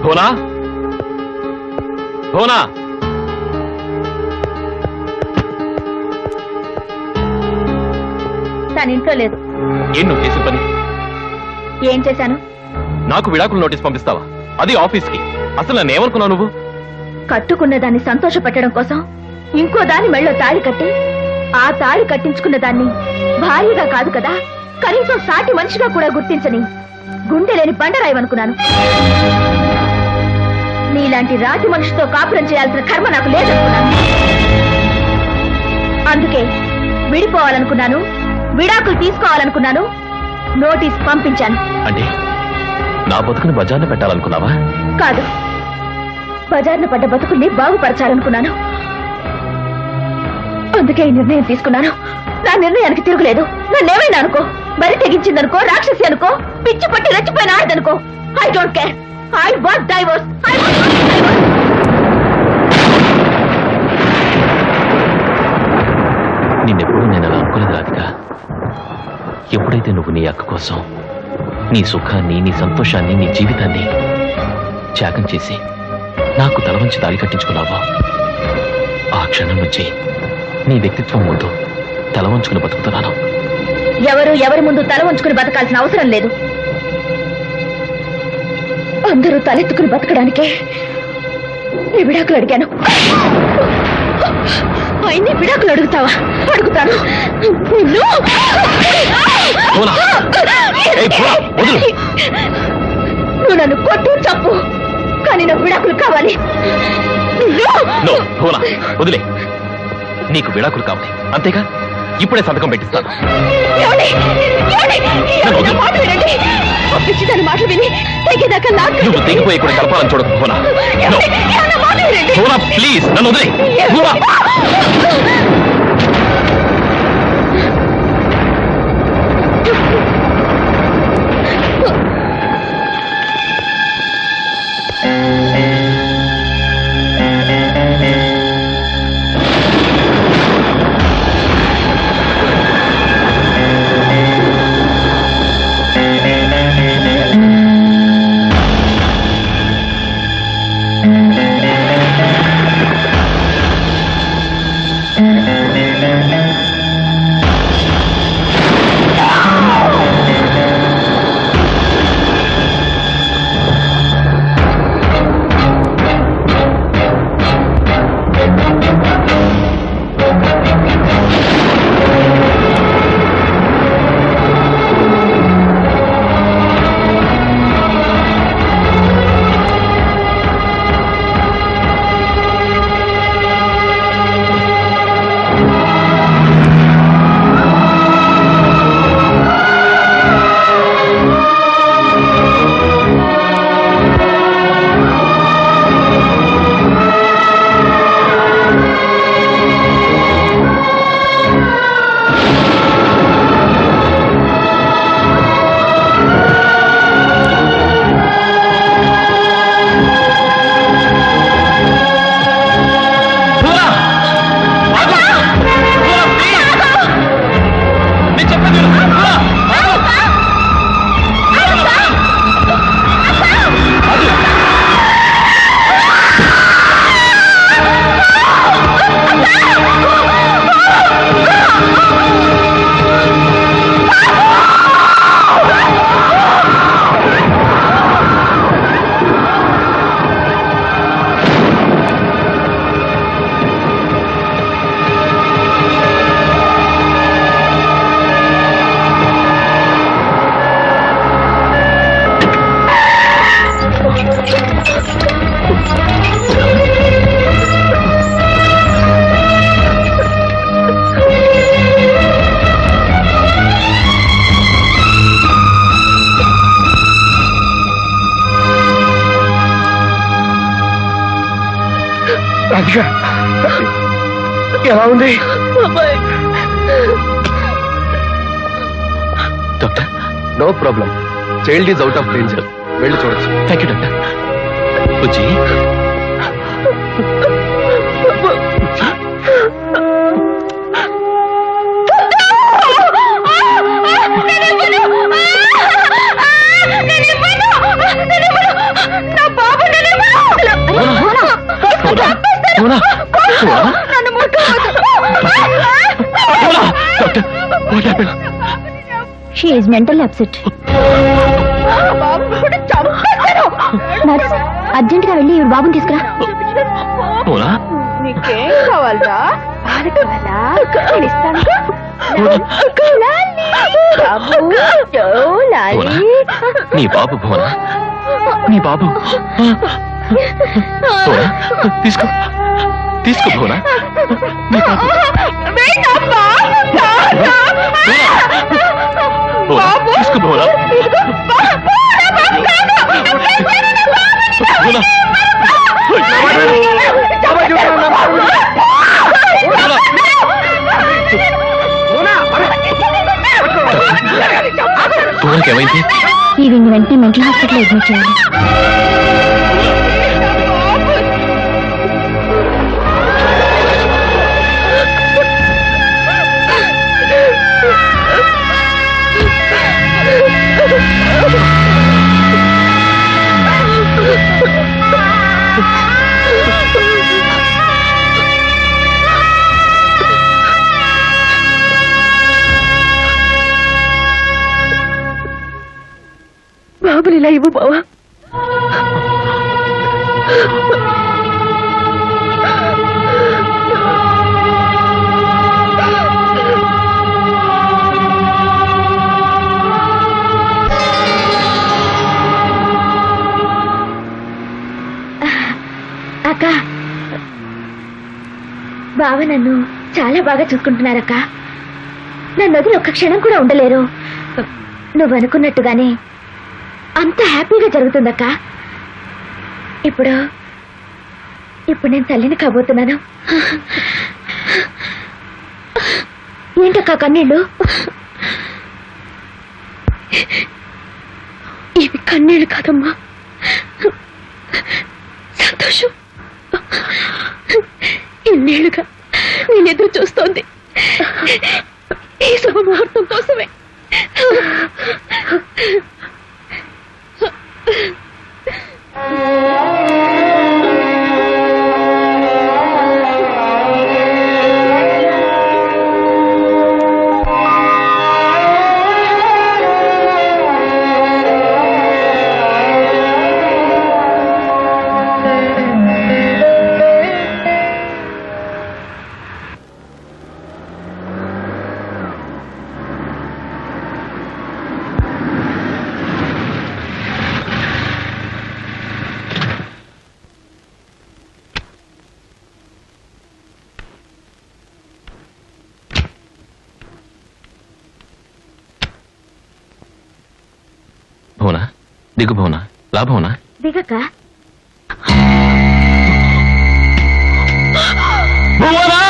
భువనా భువనా తన ఇంట్లో లేదు. ఏం నువ్వు చేసిన పని? ఏం చేశాను? నాకు విడాకులు నోటీస్ పంపిస్తావా? అది ఆఫీస్కి. అసలు నన్ను ఏమనుకున్నావు నువ్వు? కట్టుకున్న దాన్ని సంతోష పెట్టడం కోసం ఇంకో దాని మెళ్ళో తాళి కట్టి ఆ తాళి కట్టించుకున్న దాన్ని భార్యగా కాదు కదా, కనీసం సాటి మనిషిగా కూడా గుర్తించని గుండె లేని బండరాయమనుకున్నాను. నీలాంటి రాతి మనిషితో కాపురం చేయాల్సిన కర్మ నాకు లేదనుకున్నాను. అందుకే విడిపోవాలనుకున్నాను, విడాకులు తీసుకోవాలనుకున్నాను, నోటీస్ పంపించాను. అంటే నా బతుకుని బజార్న పెట్టాలనుకున్నావా? కాదు, బజార్న పడ్డ బతుకుల్ని బాగుపరచాలనుకున్నాను. అందుకే ఈ నిర్ణయం తీసుకున్నాను. నా నిర్ణయానికి తిరుగులేదు. నన్నేమైనా అనుకో, బరి తెగించిందనుకో, రాక్షసి అనుకో, పిచ్చి పట్టి రెచ్చిపోయిన ఆడదనుకో, I don't care. I want divorce. నిన్నెప్పుడు నేను అలా అనుకోలేదు రాధిక. ఎప్పుడైతే నువ్వు నీ అక్క కోసం నీ సుఖాన్ని, నీ సంతోషాన్ని, నీ జీవితాన్ని త్యాగం చేసి నాకు తల వంచి తాళి కట్టించుకున్నావో ఆ క్షణం నుంచి నీ వ్యక్తిత్వం ముందు తల వంచుకుని బతుకుతున్నాను. ఎవరి ముందు తల వంచుకుని బతకాల్సిన అవసరం లేదు. అందరూ తలెత్తుకుని బతకడానికే నీ విడాకులు అడిగాను. ఆయన్ని విడాకులు అడుగుతావా? అడుగుతాను. నువ్వు నన్ను కొట్టు చంపు, కానీ నాకు విడాకులు కావాలి. వదిలే, నీకు విడాకులు కావాలి అంతేగా? ఇప్పుడే సంతకం పెట్టిస్తాను. దాని మాటలు విని తెగేదాకా నువ్వు తెగిపోయి కూడా కలపాలని చూడకు. ప్లీజ్ నన్ను వదిలే. ఎలా ఉంది doctor? No problem, child is out of danger. వెళ్ళి చూడొచ్చు. Thank you doctor. బుజ్జి, నా బాబు she is mental upset. Nurse, urgent గా వెళ్ళి ఇవి బాబుని తీసుకురా. భువనా, నీకేం కావాలరా? పాలు కావాలా? నేను ఇస్తాను. నీ బాబు భువనా, నీ బాబు. భువనా, తీసుకో తీసుకో భువనా, నీ బాబు. భువనా, తీసుకో భువనా. భువనా, భువనకి ఏమైంది? ఈ వెంటనే మెంటల్ హాస్పిటల్ అడ్మిట్ చేయాలి. బాబుని ఇలా ఇవ్వు బావా. అక్క, బావ నన్ను చాలా బాగా చూసుకుంటున్నారక్క. నన్ను వదిలి ఒక్క క్షణం కూడా ఉండలేరు. నువ్వు అనుకున్నట్టుగానే అంత హ్యాపీగా జరుగుతుందక్క. ఇప్పుడు నేను తల్లిని కాబోతున్నాను. ఏంటక్క కన్నీళ్ళు? ఇవి కన్నీళ్ళు కాదమ్మా, సంతోషం. ఇన్నేళ్ళుగా నేను ఎదురు చూస్తోంది ఈ శుభముహూర్తం కోసమే. భువనా, దిగు భువనా. లా భువనా. దిగక్క. భువనా!